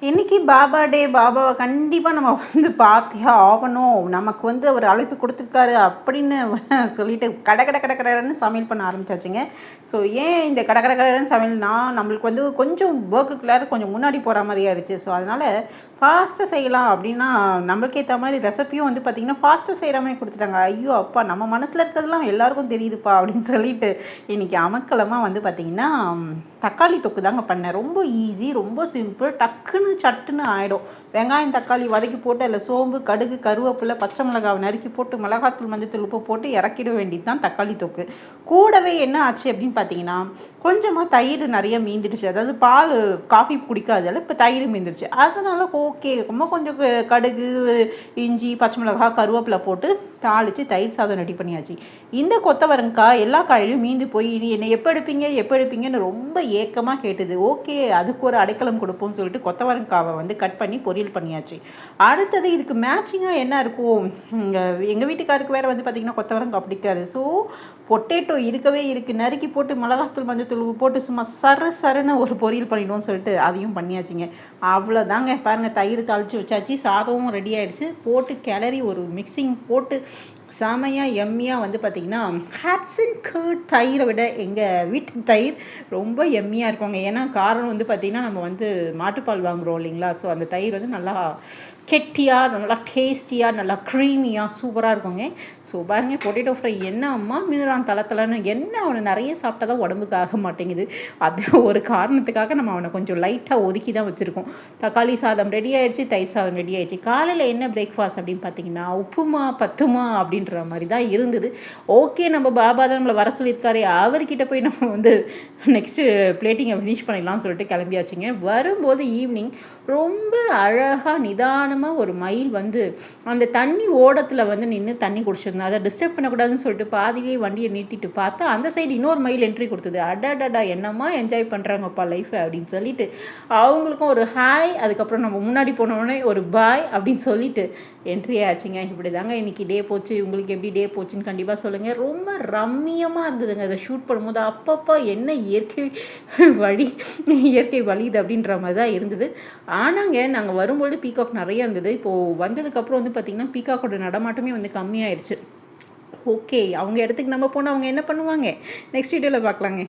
இன்னைக்கு பாபா டே. பாபாவை கண்டிப்பாக நம்ம பார்த்தே ஆகணும். நமக்கு அவர் அழைப்பு கொடுத்துருக்காரு அப்படின்னு சொல்லிட்டு கட கட கட கடன்னு சமையல் பண்ண ஆரம்பிச்சாச்சுங்க. ஸோ ஏன் இந்த கட கட கடன்னு சமையல்னா, நம்மளுக்கு கொஞ்சம் ஒர்க்குக்குள்ளார கொஞ்சம் முன்னாடி போகிற மாதிரி ஆயிடுச்சு. ஸோ அதனால் ஃபாஸ்ட்டாக செய்யலாம் அப்படின்னா, நம்மளுக்கு ஏற்ற மாதிரி ரெசிப்பியும் பார்த்திங்கன்னா ஃபாஸ்ட்டாக செய்கிற மாதிரி கொடுத்துட்டாங்க. ஐயோ அப்பா, நம்ம மனசில் இருக்கிறதுலாம் எல்லாருக்கும் தெரியுதுப்பா அப்படின்னு சொல்லிட்டு இன்றைக்கி அமக்கலமாக பார்த்திங்கன்னா தக்காளி தொக்கு தாங்க பண்ணேன். ரொம்ப ஈஸி, ரொம்ப சிம்பிள், டக்குன்னு சட்டுன்னு ஆகிடும். வெங்காயம் தக்காளி வதக்கி போட்டு அதில் சோம்பு, கடுகு, கருவேப்பிலை, பச்சை மிளகாவை நறுக்கி போட்டு மிளகாத்தூள், மஞ்சத்தூள், உப்பு போட்டு இறக்கிட வேண்டியது தான் தக்காளி தொக்கு. கூடவே என்ன ஆச்சு அப்படின்னு பார்த்தீங்கன்னா, கொஞ்சமாக தயிர் நிறைய மீந்துடுச்சு. அதாவது பால் காஃபி குடிக்காதால இப்போ தயிர் மீந்துடுச்சு. அதனால் ஓகே, ரொம்ப கொஞ்சம் கடுகு, இஞ்சி, பச்சை மிளகாய், கருவேப்பிலை போட்டு தாளித்து தயிர் சாதம் ரெடி பண்ணியாச்சு. இந்த கொத்தவரங்காய் எல்லா காயிலையும் மீந்து போய் என்னை எப்போ எடுப்பீங்கன்னு ரொம்ப ஏக்கமாக கேட்டுது. ஓகே, அதுக்கு ஒரு அடைக்கலம் கொடுப்போம்னு சொல்லிட்டு கொத்தவரங்காவை கட் பண்ணி பொரியல் பண்ணியாச்சு. அடுத்தது இதுக்கு மேட்சிங்காக என்ன இருக்கும், எங்கள் வீட்டுக்காருக்கு வேறு பார்த்திங்கன்னா கொத்தவரங்காய் பிடிக்காது. ஸோ பொட்டேட்டோ இருக்கவே இருக்குது, நறுக்கி போட்டு மிளகாத்தூள், மஞ்சத்தூள் போட்டு சும்மா சருன்னு ஒரு பொரியல் பண்ணிடுவோம்னு சொல்லிட்டு அதையும் பண்ணியாச்சுங்க. அவ்வளோதாங்க. பாருங்கள், தயிர் தாளித்து வச்சாச்சு, சாதமும் ரெடி ஆகிடுச்சு. போட்டு கிளறி ஒரு மிக்சிங் போட்டு செமையாக எம்மியாக பார்த்திங்கன்னா ஹாட்ஸன் கர்ட் தயிரை விட எங்கள் வீட்டு தயிர் ரொம்ப எம்மியாக இருக்குங்க. ஏன்னா காரணம் பார்த்திங்கன்னா நம்ம மாட்டுப்பால் வாங்குகிறோம் இல்லைங்களா. ஸோ அந்த தயிர் நல்லா கெட்டியாக, நல்லா டேஸ்டியாக, நல்லா க்ரீமியாக சூப்பராக இருக்குங்க. ஸோ பாருங்கள், பொட்டேட்டோ ஃப்ரை என்ன அம்மா மினுறான் தளன்னு, என்ன அவனை நிறைய சாப்பிட்டா தான் உடம்புக்கு ஆக மாட்டேங்குது. அது ஒரு காரணத்துக்காக நம்ம அவனை கொஞ்சம் லைட்டாக ஒதுக்கி தான் வச்சுருக்கோம். தக்காளி சாதம் ரெடி ஆகிடுச்சு, தயிர் சாதம் ரெடி ஆகிடுச்சு. காலையில் என்ன பிரேக்ஃபாஸ்ட் அப்படின்னு பார்த்தீங்கன்னா உப்புமா பத்துமா அப்படின்ற மாதிரி தான் இருந்தது. ஓகே, நம்ம பாபா தான் நம்மளை வர சொல்லியிருக்காரு, அவர்கிட்ட போய் நம்ம நெக்ஸ்ட்டு பிளேட்டிங்கை ஃபினிஷ் பண்ணிடலாம்னு சொல்லிட்டு கிளம்பியாச்சுங்க. வரும்போது ஈவினிங் ரொம்ப அழகாக நிதானமாக ஒரு மயில் அந்த தண்ணி ஓடத்தில் நின்று தண்ணி குடிச்சிருந்தேன். அதை டிஸ்டர்ப் பண்ணக்கூடாதுன்னு சொல்லிட்டு பாதியிலே வண்டியை நீட்டிட்டு பார்த்தா அந்த சைடு இன்னொரு மயில் என்ட்ரி கொடுத்தது. அடாடாடா, என்னம்மா என்ஜாய் பண்ணுறாங்கப்பா லைஃபை அப்படின்னு சொல்லிட்டு அவங்களுக்கும் ஒரு ஹாய், அதுக்கப்புறம் நம்ம முன்னாடி போனோடனே ஒரு பாய் அப்படின்னு சொல்லிட்டு என்ட்ரி ஆச்சுங்க. இப்படி தாங்க இன்றைக்கி டே போச்சு. உங்களுக்கு எப்படி டே போச்சுன்னு கண்டிப்பாக சொல்லுங்கள். ரொம்ப ரம்மியமாக இருந்ததுங்க அதை ஷூட் பண்ணும்போது. அப்பப்போ என்ன இயற்கை வழியுது அப்படின்ற மாதிரி தான் இருந்தது. ஆனாங்க நாங்கள் வரும்பொழுது பீகாக் நிறைய இருந்தது. இப்போது வந்ததுக்கப்புறம் பார்த்திங்கன்னா பீகாக்கோட நடமாட்டமே கம்மியாயிடுச்சு. ஓகே, அவங்க இடத்துக்கு நம்ம போனால் அவங்க என்ன பண்ணுவாங்க, நெக்ஸ்ட் வீடியோவில் பார்க்கலாங்க.